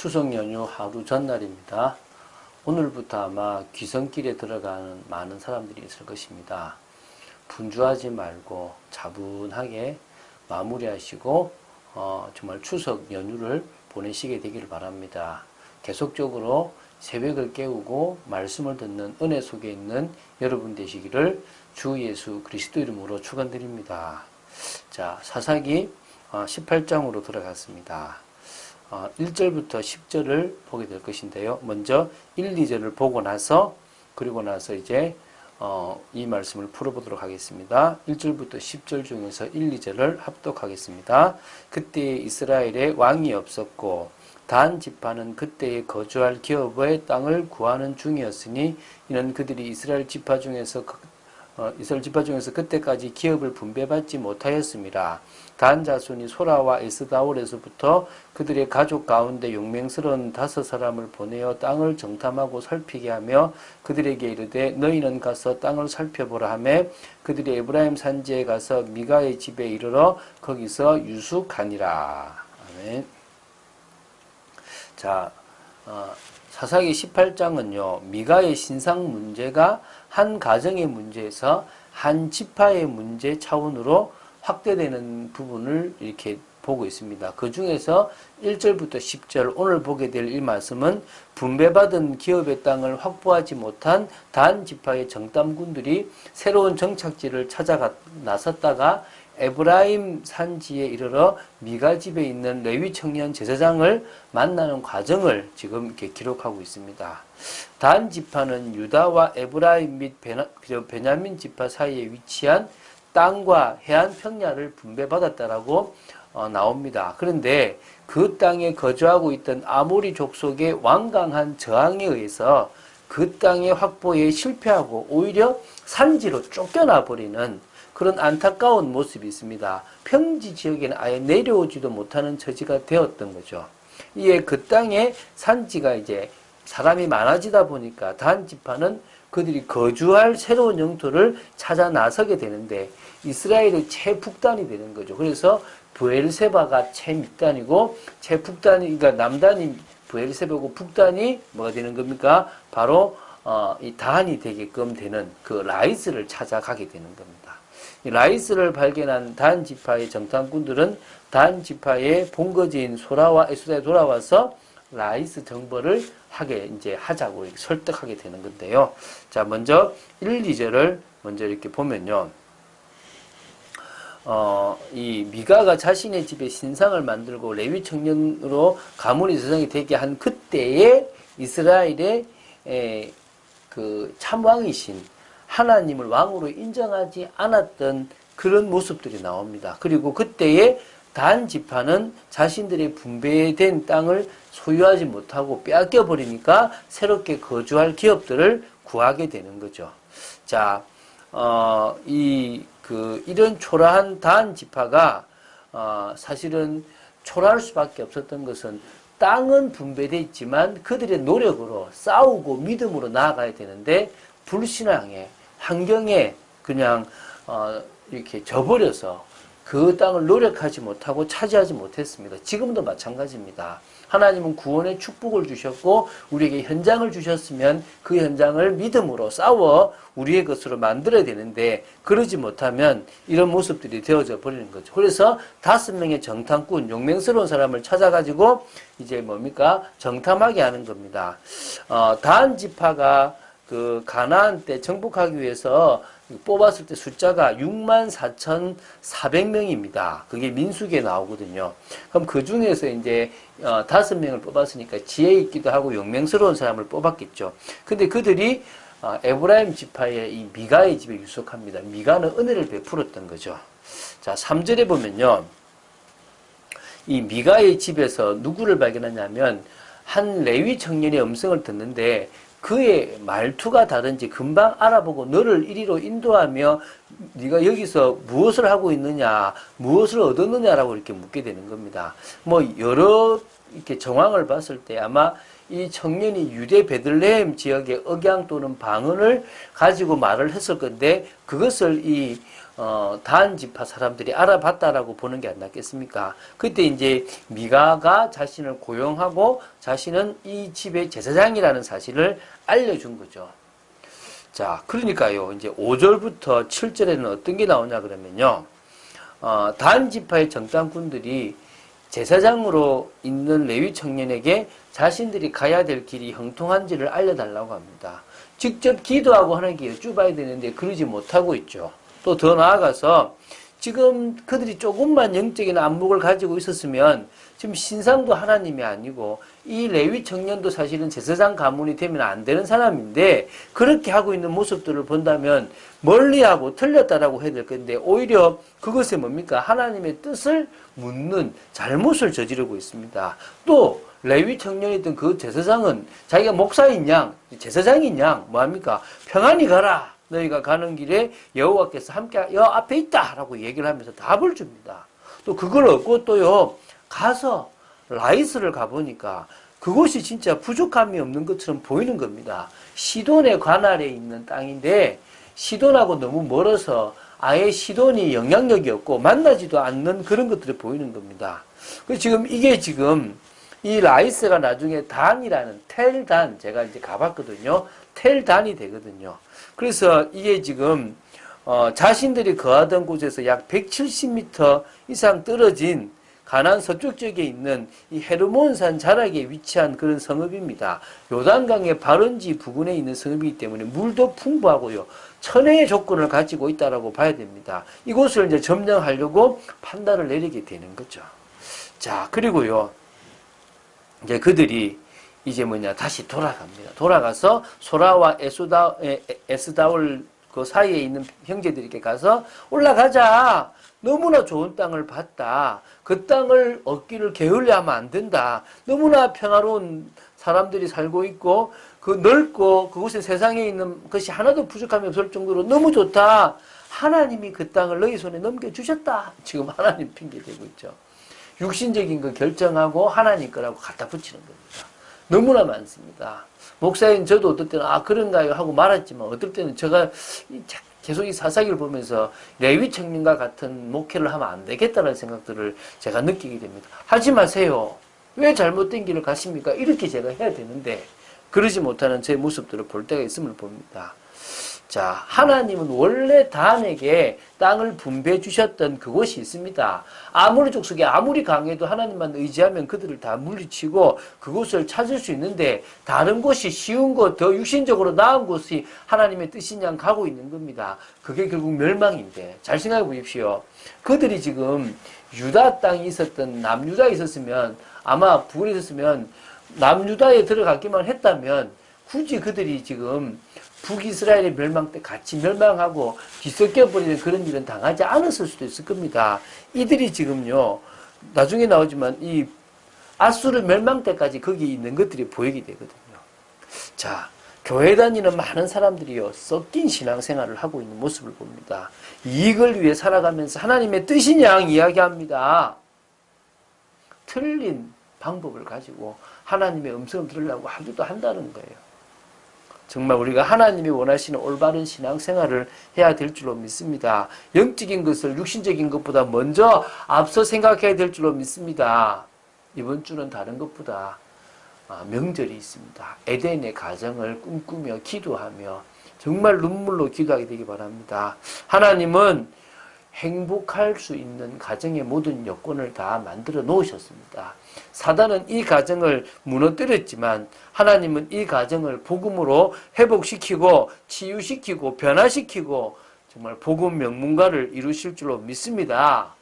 추석 연휴 하루 전날입니다. 오늘부터 아마 귀성길에 들어가는 많은 사람들이 있을 것입니다. 분주하지 말고 차분하게 마무리하시고 정말 추석 연휴를 보내시게 되기를 바랍니다. 계속적으로 새벽을 깨우고 말씀을 듣는 은혜 속에 있는 여러분 되시기를 주 예수 그리스도 이름으로 축원드립니다. 자, 사사기 18장으로 들어갔습니다. 1절부터 10절을 보게 될 것인데요. 먼저 1, 2절을 보고 나서 그리고 나서 이제 이 말씀을 풀어보도록 하겠습니다. 1절부터 10절 중에서 1, 2절을 합독하겠습니다. 그때 이스라엘에 왕이 없었고 단 지파는 그때에 거주할 기업의 땅을 구하는 중이었으니 이는 그들이 이스라엘 지파 중에서 그때까지 기업을 분배받지 못하였습니다. 단 자손이 소라와 에스다올에서부터 그들의 가족 가운데 용맹스러운 5사람을 보내어 땅을 정탐하고 살피게 하며 그들에게 이르되 너희는 가서 땅을 살펴보라 하매 그들이 에브라임 산지에 가서 미가의 집에 이르러 거기서 유숙하니라. 아멘. 자, 사사기 18장은요, 미가의 신상 문제가 한 가정의 문제에서 한 지파의 문제 차원으로 확대되는 부분을 이렇게 보고 있습니다. 그 중에서 1절부터 10절 오늘 보게 될 이 말씀은 분배받은 기업의 땅을 확보하지 못한 단 지파의 정탐꾼들이 새로운 정착지를 찾아 나섰다가 에브라임 산지에 이르러 미가 집에 있는 레위 청년 제사장을 만나는 과정을 지금 이렇게 기록하고 있습니다. 단 지파는 유다와 에브라임 및 베냐민 지파 사이에 위치한 땅과 해안 평야를 분배받았다라고 나옵니다. 그런데 그 땅에 거주하고 있던 아모리 족속의 완강한 저항에 의해서 그 땅의 확보에 실패하고 오히려 산지로 쫓겨나 버리는 그런 안타까운 모습이 있습니다. 평지 지역에는 아예 내려오지도 못하는 처지가 되었던 거죠. 이에 그 땅에 산지가 이제 사람이 많아지다 보니까 단 지파는 그들이 거주할 새로운 영토를 찾아 나서게 되는데 이스라엘의 최북단이 되는 거죠. 그래서 브엘세바가 최밑단이고 최북단이 그러니까 남단이 브엘세바고 북단이 뭐가 되는 겁니까? 바로 이 단이 되게끔 되는 그 라이스를 찾아가게 되는 겁니다. 이 라이스를 발견한 단 지파의 정탐꾼들은 단 지파의 본거지인 소라와 에스다에 돌아와서 라이스 정벌을 하자고 설득하게 되는 건데요. 자, 먼저 1, 2절을 먼저 이렇게 보면요. 이 미가가 자신의 집에 신상을 만들고 레위 청년으로 가문의 세상이 되게 한 그때에 이스라엘의 그 참왕이신 하나님을 왕으로 인정하지 않았던 그런 모습들이 나옵니다. 그리고 그때에 단 지파는 자신들의 분배된 땅을 소유하지 못하고 빼앗겨 버리니까 새롭게 거주할 기업들을 구하게 되는 거죠. 자, 이런 초라한 단 지파가 사실은 초라할 수밖에 없었던 것은 땅은 분배되어 있지만 그들의 노력으로 싸우고 믿음으로 나아가야 되는데 불신앙에 환경에 그냥 이렇게 져버려서 그 땅을 노력하지 못하고 차지하지 못했습니다. 지금도 마찬가지입니다. 하나님은 구원의 축복을 주셨고 우리에게 현장을 주셨으면 그 현장을 믿음으로 싸워 우리의 것으로 만들어야 되는데 그러지 못하면 이런 모습들이 되어져 버리는 거죠. 그래서 5명의 정탐꾼, 용맹스러운 사람을 찾아가지고 이제 뭡니까? 정탐하게 하는 겁니다. 단 지파가 그 가나안 때 정복하기 위해서 뽑았을 때 숫자가 64,400명입니다. 그게 민수기에 나오거든요. 그럼 그 중에서 이제 5명을 뽑았으니까 지혜 있기도 하고 용맹스러운 사람을 뽑았겠죠. 근데 그들이 에브라임 지파의 이 미가의 집에 유숙합니다. 미가는 은혜를 베풀었던 거죠. 자, 3절에 보면요. 이 미가의 집에서 누구를 발견하냐면 한 레위 청년의 음성을 듣는데 그의 말투가 다른지 금방 알아보고 너를 이리로 인도하며 네가 여기서 무엇을 하고 있느냐, 무엇을 얻었느냐라고 이렇게 묻게 되는 겁니다. 뭐 여러 이렇게 정황을 봤을 때 아마 이 청년이 유대 베들레헴 지역의 억양 또는 방언을 가지고 말을 했을 건데 그것을 이 단 지파 사람들이 알아봤다라고 보는 게 안 낫겠습니까? 그때 이제 미가가 자신을 고용하고 자신은 이 집의 제사장이라는 사실을 알려준 거죠. 자, 그러니까요. 이제 5절부터 7절에는 어떤 게 나오냐 그러면요. 단 지파의 정탐꾼들이 제사장으로 있는 레위 청년에게 자신들이 가야 될 길이 형통한지를 알려달라고 합니다. 직접 기도하고 하나님께 여쭈봐야 되는데 그러지 못하고 있죠. 또 더 나아가서 지금 그들이 조금만 영적인 안목을 가지고 있었으면 지금 신상도 하나님이 아니고 이 레위 청년도 사실은 제사장 가문이 되면 안 되는 사람인데 그렇게 하고 있는 모습들을 본다면 멀리하고 틀렸다라고 해야 될 건데 오히려 그것이 뭡니까? 하나님의 뜻을 묻는 잘못을 저지르고 있습니다. 또 레위 청년이던 그 제사장은 자기가 목사인 양, 제사장인 양 뭐합니까? 평안히 가라. 너희가 가는 길에 여호와께서 함께 여 앞에 있다라고 얘기를 하면서 답을 줍니다. 또 그걸 얻고 또요 가서 라이스를 가보니까 그곳이 진짜 부족함이 없는 것처럼 보이는 겁니다. 시돈의 관할에 있는 땅인데 시돈하고 너무 멀어서 아예 시돈이 영향력이 없고 만나지도 않는 그런 것들이 보이는 겁니다. 지금 이게 지금 이 라이스가 나중에 단이라는 텔단 제가 이제 가봤거든요. 텔단이 되거든요. 그래서 이게 지금 자신들이 거하던 곳에서 약 170m 이상 떨어진 가나안 서쪽 지역에 있는 이 헤르몬산 자락에 위치한 그런 성읍입니다. 요단강의 발원지 부근에 있는 성읍이기 때문에 물도 풍부하고요. 천혜의 조건을 가지고 있다라고 봐야 됩니다. 이곳을 이제 점령하려고 판단을 내리게 되는 거죠. 자, 그리고요. 이제 그들이 이제 다시 돌아갑니다. 돌아가서 소라와 에스다올 그 사이에 있는 형제들에게 가서 올라가자. 너무나 좋은 땅을 봤다. 그 땅을 얻기를 게을리하면 안 된다. 너무나 평화로운 사람들이 살고 있고 그 넓고 그곳에 세상에 있는 것이 하나도 부족함이 없을 정도로 너무 좋다. 하나님이 그 땅을 너희 손에 넘겨주셨다. 지금 하나님 핑계대고 있죠. 육신적인 거 결정하고 하나님 거라고 갖다 붙이는 겁니다. 너무나 많습니다. 목사인 저도 어떨 때는 그런가요 하고 말았지만 어떨 때는 제가 계속 이 사사기를 보면서 레위 청년과 같은 목회를 하면 안 되겠다는 생각들을 제가 느끼게 됩니다. 하지 마세요. 왜 잘못된 길을 가십니까? 이렇게 제가 해야 되는데 그러지 못하는 제 모습들을 볼 때가 있음을 봅니다. 자, 하나님은 원래 단에게 땅을 분배해 주셨던 그곳이 있습니다. 아무리 족속이 아무리 강해도 하나님만 의지하면 그들을 다 물리치고 그곳을 찾을 수 있는데 다른 곳이 쉬운 곳, 더 육신적으로 나은 곳이 하나님의 뜻인 양 가고 있는 겁니다. 그게 결국 멸망인데 잘 생각해 보십시오. 그들이 지금 유다 땅이 있었던 남유다에 있었으면 아마 북에 있었으면 남유다에 들어가기만 했다면 굳이 그들이 지금 북이스라엘의 멸망 때 같이 멸망하고 뒤섞여버리는 그런 일은 당하지 않았을 수도 있을 겁니다. 이들이 지금요, 나중에 나오지만 이 아수르 멸망 때까지 거기 있는 것들이 보이게 되거든요. 자, 교회 다니는 많은 사람들이요, 섞인 신앙생활을 하고 있는 모습을 봅니다. 이익을 위해 살아가면서 하나님의 뜻인 양 이야기합니다. 틀린 방법을 가지고 하나님의 음성을 들으려고 하기도 한다는 거예요. 정말 우리가 하나님이 원하시는 올바른 신앙생활을 해야 될 줄로 믿습니다. 영적인 것을 육신적인 것보다 먼저 앞서 생각해야 될 줄로 믿습니다. 이번 주는 다른 것보다 명절이 있습니다. 에덴의 가정을 꿈꾸며 기도하며 정말 눈물로 기도하게 되기 바랍니다. 하나님은 행복할 수 있는 가정의 모든 여건을 다 만들어 놓으셨습니다. 사단은 이 가정을 무너뜨렸지만 하나님은 이 가정을 복음으로 회복시키고 치유시키고 변화시키고 정말 복음 명문가를 이루실 줄로 믿습니다.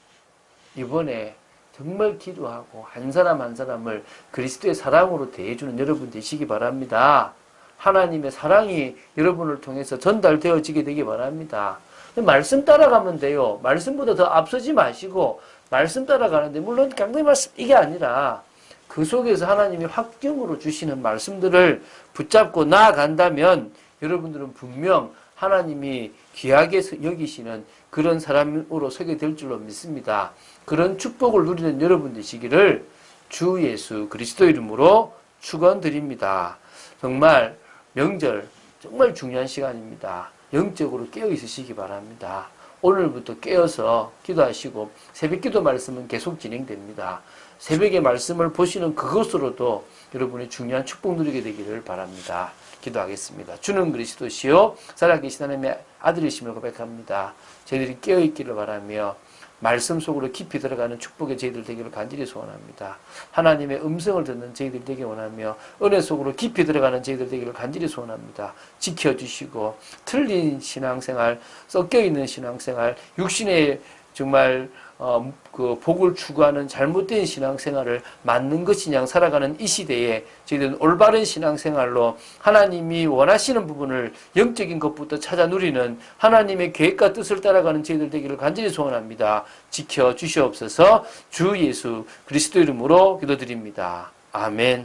이번에 정말 기도하고 한 사람 한 사람을 그리스도의 사랑으로 대해주는 여러분 되시기 바랍니다. 하나님의 사랑이 여러분을 통해서 전달되어지게 되기 바랍니다. 말씀 따라가면 돼요. 말씀보다 더 앞서지 마시고 말씀 따라가는데 물론 강도의 말씀 이게 아니라 그 속에서 하나님이 확경으로 주시는 말씀들을 붙잡고 나아간다면 여러분들은 분명 하나님이 귀하게 여기시는 그런 사람으로 서게 될 줄로 믿습니다. 그런 축복을 누리는 여러분 되시기를 주 예수 그리스도 이름으로 축원드립니다. 정말 명절 정말 중요한 시간입니다. 영적으로 깨어 있으시기 바랍니다. 오늘부터 깨어서 기도하시고 새벽 기도 말씀은 계속 진행됩니다. 새벽의 말씀을 보시는 그것으로도 여러분이 중요한 축복 누리게 되기를 바랍니다. 기도하겠습니다. 주는 그리스도시요 살아계신 하나님의 아들이심을 고백합니다. 저희들이 깨어있기를 바라며 말씀 속으로 깊이 들어가는 축복의 저희들 되기를 간절히 소원합니다. 하나님의 음성을 듣는 저희들 되기 원하며 은혜 속으로 깊이 들어가는 저희들 되기를 간절히 소원합니다. 지켜주시고 틀린 신앙생활, 섞여있는 신앙생활, 육신의 정말 그 복을 추구하는 잘못된 신앙생활을 맞는 것이냐 살아가는 이 시대에 저희들은 올바른 신앙생활로 하나님이 원하시는 부분을 영적인 것부터 찾아 누리는 하나님의 계획과 뜻을 따라가는 저희들 되기를 간절히 소원합니다. 지켜주시옵소서. 주 예수 그리스도 이름으로 기도드립니다. 아멘.